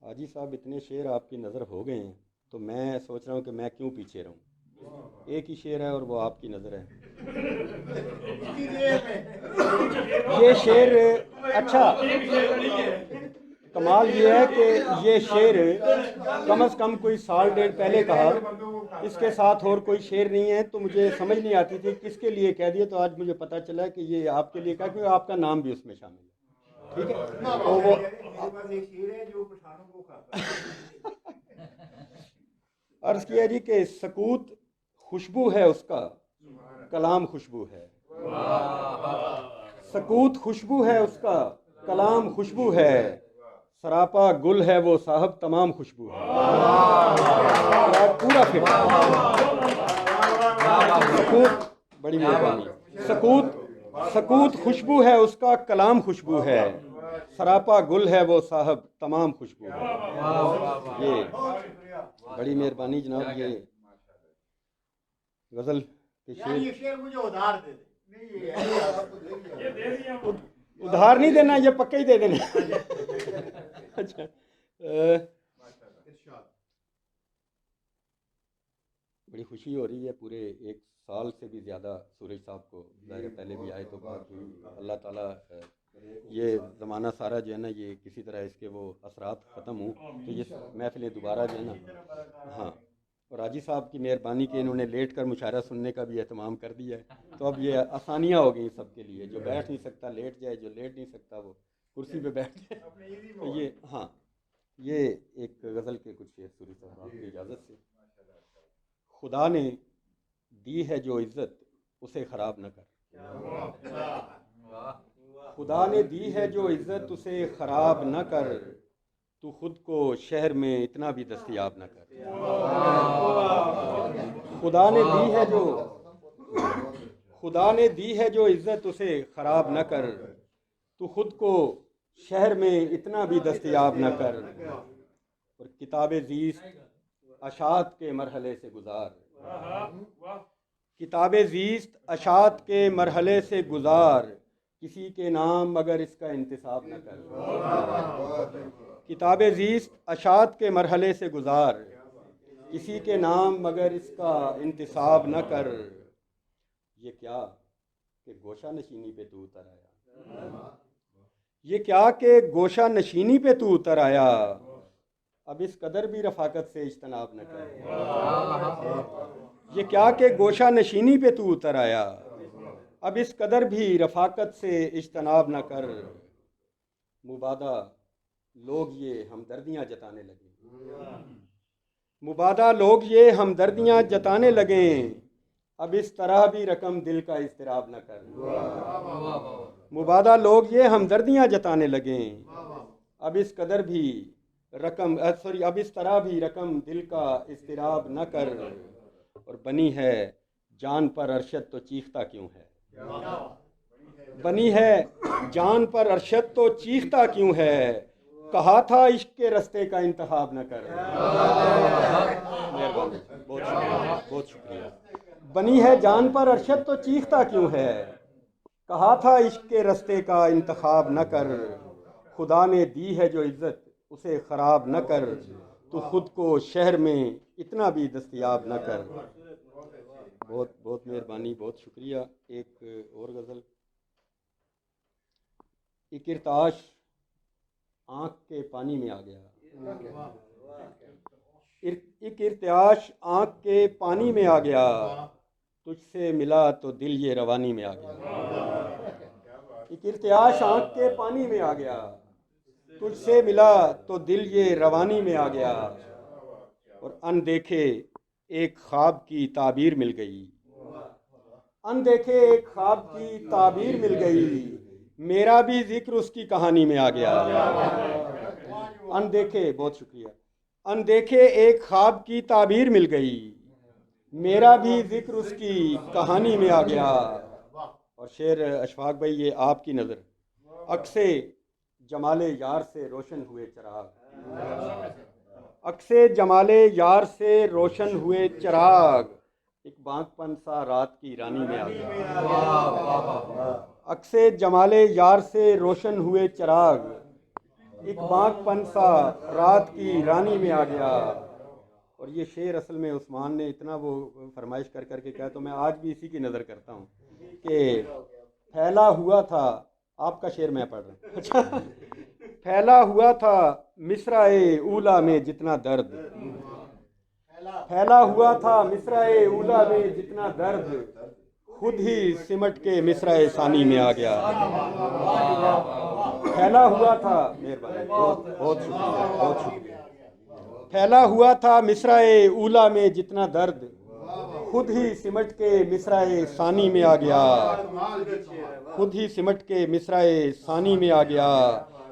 हाजी साहब इतने शेर आपकी नज़र हो गए हैं तो मैं सोच रहा हूँ कि मैं क्यों पीछे रहूँ। एक ही शेर है और वो आपकी नज़र है। ये शेर अच्छा, कमाल ये है कि ये शेर कम से कम कोई साल डेढ़ पहले कहा, इसके साथ और कोई शेर नहीं है, तो मुझे समझ नहीं आती थी किसके लिए कह दिए, तो आज मुझे पता चला कि ये आपके लिए कहा, क्योंकि आपका नाम भी उसमें शामिल है। ठीक है, तो वो अर्ज किया जी कि सकूत खुशबू है उसका, कलाम खुशबू है। सकूत खुशबू है उसका, कलाम खुशबू है, सरापा गुल है वो साहब तमाम खुशबू है। पूरा फिर सकूत, बड़ी मेहरबानी। सकूत, सकूत खुशबू है उसका, कलाम खुशबू है, सरापा गुल है वो साहब तमाम खुशबू है। ये बड़ी मेहरबानी जनाब। ये गज़ल के शेर मुझे उधार दे दे। उधार नहीं देना, ये पक्का ही दे देना। अच्छा, बड़ी खुशी हो रही है, पूरे एक साल से भी ज़्यादा सूरज साहब को ज़ाहिर पहले भी आए तो बात हुई। अल्लाह ताला ये ज़माना सारा जो है ना, ये किसी तरह इसके वो असरात ख़त्म हों, तो ये महफ़िलें दोबारा जो है ना। हाँ, और हाजी साहब की मेहरबानी के इन्होंने लेट कर मुशायरा सुनने का भी एहतमाम कर दिया है, तो अब ये आसानियाँ हो गई सबके लिए। जो बैठ नहीं सकता लेट जाए, जो लेट नहीं सकता वो कुर्सी पे बैठ जाए। तो ये हाँ, ये एक गज़ल के कुछ शेर सूरी साहब आपकी इजाज़त से। खुदा ने दी है जो इज़्ज़त उसे ख़राब न कर। खुदा ने दी है जो इज़्ज़त उसे ख़राब न कर, तू खुद को शहर में इतना भी दस्तयाब न कर। खुदा ने दी है जो, खुदा ने दी है जो इज़्ज़त उसे ख़राब न कर, तू खुद को शहर में इतना भी दस्तयाब न कर। और किताब ज़ीस्त अशात के मरहले से गुजार, किताब ज़ीस्त अशात के मरहले से गुजार, किसी के नाम मगर इसका इंतसाब न कर। किताब ज़ीस्त अशात के मरहले से गुजार, किसी के नाम मगर इसका इंतसाब न कर। ये क्या कि गोशा नशीनी पे तू उतर आया, ये क्या कि गोशा नशीनी पे तू उतर आया, अब इस कदर भी रफाकत से इज्तनाब न कर। ये क्या कि गोशा नशीनी पे तू उतर आया, अब इस कदर भी रफाकत से इज्तनाब न कर। मुबादा लोग ये हमदर्दियाँ जताने लगे, मुबादा लोग ये हमदर्दियाँ जताने लगें, अब इस तरह भी रकम दिल का इज़्तिराब न कर। मुबादा लोग ये हमदर्दियाँ जताने लगें, अब इस कदर भी रकम सॉरी अब इस तरह भी रकम दिल का इज़्तिराब न कर। और बनी है जान पर अरशद तो चीखता क्यों है, बनी है जान पर अरशद तो चीखता क्यों है, कहा था इश्क के रस्ते का इंतखाब न कर। मेहरबानी, बहुत शुक्रिया, बहुत शुक्रिया। बनी है जान पर अरशद तो चीखता क्यों है, कहा था इश्क के रस्ते का इंतखाब न कर। खुदा ने दी है जो इज़्ज़त उसे ख़राब न कर, तो खुद को शहर में इतना भी दस्तयाब न कर। बहुत बहुत मेहरबानी, बहुत शुक्रिया। एक और गज़ल। एक इर्ताश आँख के पानी में आ गया, एक इर्तियाश आँख के पानी में आ गया, तुझसे मिला तो दिल ये रवानी में आ गया। एक इर्तियाश आँख के पानी में आ गया, तुझसे मिला तो दिल ये रवानी में आ गया। और अनदेखे एक ख्वाब की ताबीर मिल गई, अनदेखे एक ख्वाब की ताबीर मिल गई, मेरा भी जिक्र उसकी कहानी में आ गया। अनदेखे, बहुत शुक्रिया। अनदेखे एक ख्वाब की ताबीर मिल गई, मेरा भी जिक्र उसकी कहानी में आ गया। और शेर अशफाक भाई, ये आपकी नज़र, अक्से जमाले यार से रोशन हुए चिराग, अक्से जमाले यार से रोशन हुए चिराग, एक बांकपन सा रात की रानी में आ गया। अक्से जमाले यार से रोशन हुए चिराग, एक बांकपन सा रात की रानी में आ गया। और ये शेर असल में उस्मान ने इतना वो फरमाइश कर करके कहा, तो मैं आज भी इसी की नज़र करता हूँ कि फैला हुआ था, आपका शेर मैं पढ़ रहा हूँ। अच्छा, फैला हुआ था मिस्राए ऊला में जितना दर्द, फैला हुआ था मिस्राए ऊला में जितना दर्द, खुद ही सिमट के मिस्राए सानी में आ गया। फैला हुआ था, मेहरबानी, बहुत बहुत शुक्रिया, बहुत शुक्रिया। फैला हुआ था मिस्राए ऊला में जितना दर्द, खुद ही सिमट के मिस्राए सानी में आ गया, खुद ही सिमट के मिस्राए सानी में आ गया।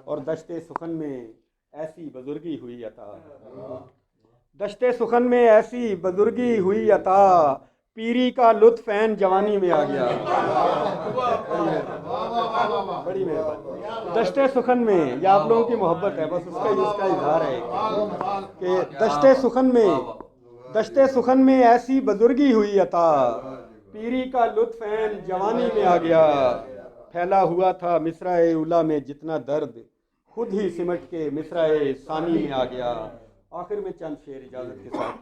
और दश्ते सुखन में ऐसी बुजुर्गी हुई अता, दश्ते सुखन में ऐसी बुजुर्गी हुई अता, पीरी का लुत्फ ऐन जवानी में आ गया। बड़ी मेहरबानी। दश्ते सुखन में, ये आप लोगों की मोहब्बत है, बस उसका इजहार है कि दश्ते सुखन में ऐसी बुजुर्गी हुई अता, पीरी का लुत्फ ऐन जवानी में आ गया। फैला हुआ था मिस्राए उला में जितना दर्द, खुद ही सिमट के मिस्राए सानी में आ गया। आखिर में चंद शेर इजाज़त के साथ,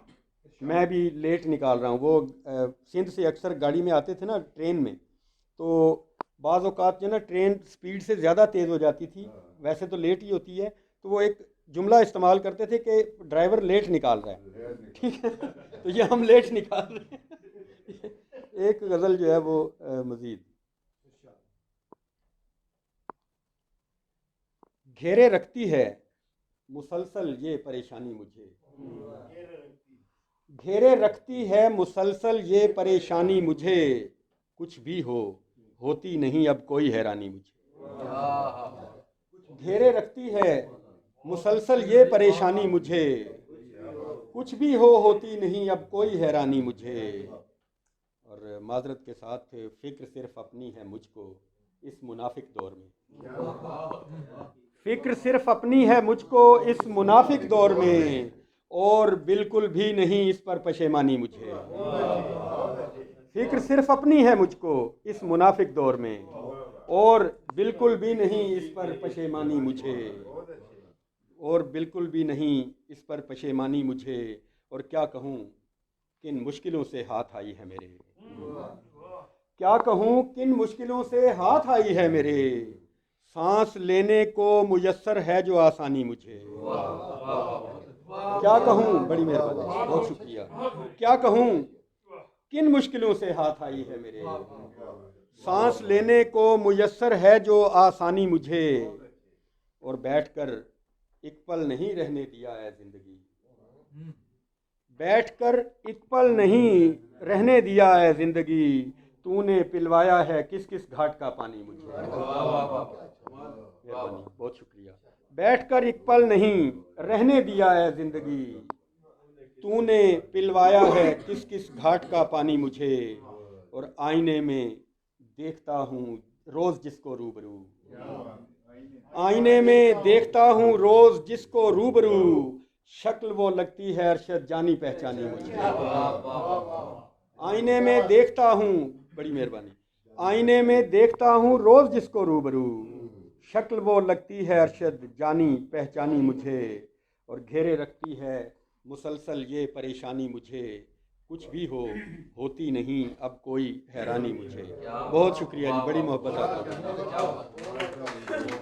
मैं भी लेट निकाल रहा हूँ। वो सिंध से अक्सर गाड़ी में आते थे ना, ट्रेन में, तो बाज़ औक़ात जो ना ट्रेन स्पीड से ज़्यादा तेज़ हो जाती थी, वैसे तो लेट ही होती है, तो वो एक जुमला इस्तेमाल करते थे कि ड्राइवर लेट निकाल रहा है, ठीक है। तो ये हम लेट निकाल रहे हैं। एक गज़ल जो है वो मज़ीद, घेरे रखती है मुसलसल ये परेशानी मुझे, घेरे रखती है मुसलसल ये परेशानी मुझे, कुछ भी हो होती नहीं अब कोई हैरानी मुझे। घेरे रखती है मुसलसल ये परेशानी मुझे, कुछ भी हो होती नहीं अब कोई हैरानी मुझे। और माजरत के साथ, फ़िक्र सिर्फ अपनी है मुझको इस मुनाफिक दौर में, फ़िक्र सिर्फ अपनी है मुझको इस मुनाफिक दौर में, और बिल्कुल भी नहीं इस पर पशेमानी मुझे। फ़िक्र सिर्फ अपनी है मुझको इस मुनाफिक दौर में, और बिल्कुल भी नहीं इस पर पशेमानी मुझे, और बिल्कुल भी नहीं इस पर पशेमानी मुझे। और क्या कहूँ किन मुश्किलों से हाथ आई है मेरे, क्या कहूँ किन मुश्किलों से हाथ आई है मेरे, सांस लेने को मुयस्सर है जो आसानी मुझे। क्या कहूँ, बड़ी मेहरबानी, बहुत शुक्रिया। क्या कहूँ किन मुश्किलों से हाथ आई है मेरे, सांस लेने को मुयस्सर है जो आसानी मुझे, और बैठकर एक पल नहीं रहने दिया है जिंदगी, बैठकर एक पल नहीं रहने दिया है जिंदगी, तूने पिलवाया है किस किस घाट का पानी मुझे। मेहरबानी, बहुत शुक्रिया। बैठकर एक पल नहीं रहने दिया है जिंदगी, तूने पिलवाया है किस किस घाट का पानी मुझे। और आईने में देखता हूँ रोज जिसको रूबरू, आईने में देखता हूँ रोज जिसको रूबरू, शक्ल वो लगती है अरशद जानी पहचानी मुझे। आईने में देखता हूँ, बड़ी मेहरबानी, आईने में देखता हूँ रोज जिसको रूबरू, शक्ल वो लगती है अरशद जानी पहचानी मुझे। और घेरे रखती है मुसलसल ये परेशानी मुझे, कुछ भी हो होती नहीं अब कोई हैरानी मुझे। बहुत शुक्रिया जी, बड़ी मोहब्बत आप लोगों की।